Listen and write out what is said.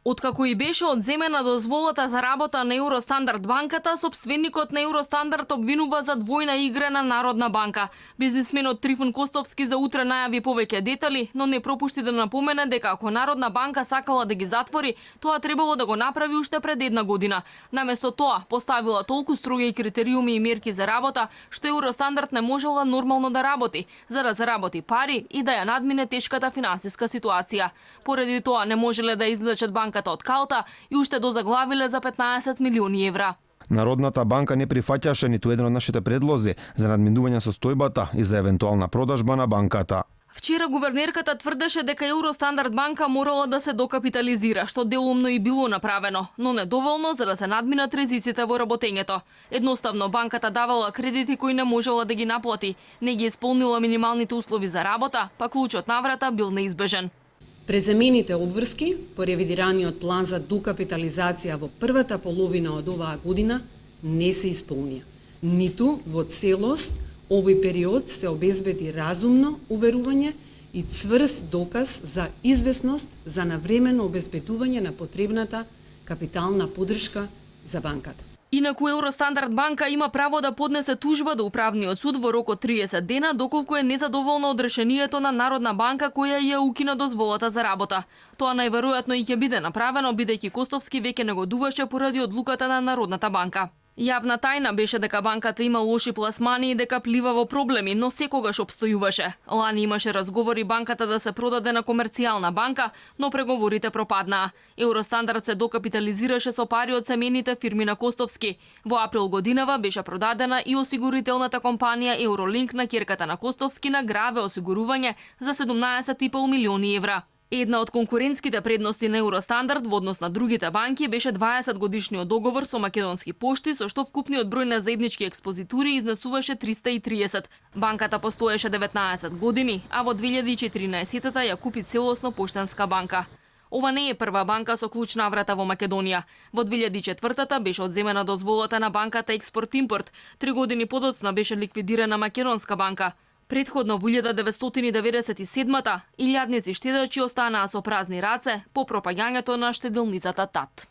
Откако и беше одземена дозволата за работа на Евростандард банката, собственикот на Евростандард обвинува за двојна игра на Народна банка. Бизнисменот Трифун Костовски за утре најави повеќе детали, но не пропушти да напомене дека ако Народна банка сакала да ги затвори, тоа требало да го направи уште пред една година. Наместо тоа, поставила толку строги критериуми и мерки за работа, што Евростандард не можела нормално да работи, за да заработи пари и да ја надмине тешката финансиска ситуација. Поради тоа не можеле да извлечат банката од калта и уште дозаглавиле за 15 милиони евра. Народната банка не прифаќаше ниту еден од нашите предлози за надминување состојбата и за евентуална продажба на банката. Вчера гувернерката тврдеше дека Евростандард банка морала да се докапитализира, што делумно и било направено, но недоволно за да се надминат ризиците во работењето. Едноставно банката давала кредити кои не можела да ги наплати, не ги исполнила минималните услови за работа, па клучот наврата бил неизбежен. Презамените обврски по ревидираниот план за докапитализација во првата половина од оваа година не се исполнија. Ниту во целост овој период се обезбеди разумно уверување и цврст доказ за известност за навремено обезбедување на потребната капитална поддршка за банката. Инаку Евростандард банка има право да поднесе тужба до управниот суд во рок од 30 дена доколку е незадоволна од решението на Народна банка која ја укина дозволата за работа. Тоа најверојатно и ќе биде направено бидејќи Костовски веќе негодуваше поради одлуката на Народната банка. Јавна тајна беше дека банката има лоши пласмани и дека плива во проблеми, но секогаш обстојуваше. Лани имаше разговори банката да се продаде на комерцијална банка, но преговорите пропаднаа. Евростандард се докапитализираше со пари од семејните фирми на Костовски. Во април годинава беше продадена и осигурителната компанија Евролинк на ќерката на Костовски на Граве осигурување за 17,5 милиони евра. Една од конкурентските предности на Евростандард во однос на другите банки беше 20-годишниот договор со Македонски пошти, со што вкупниот број на заеднички експозитури изнесуваше 330. Банката постоеше 19 години, а во 2014-та ја купи целосно Поштанска банка. Ова не е прва банка со клуч наврата во Македонија. Во 2004-та беше одземена дозволата на банката Експорт-импорт. 3 години подоцна беше ликвидирана Македонска банка. Предходно во 1997-та илјадници штедачи останаа со празни раце по пропаѓањето на штеделницата ТАТ.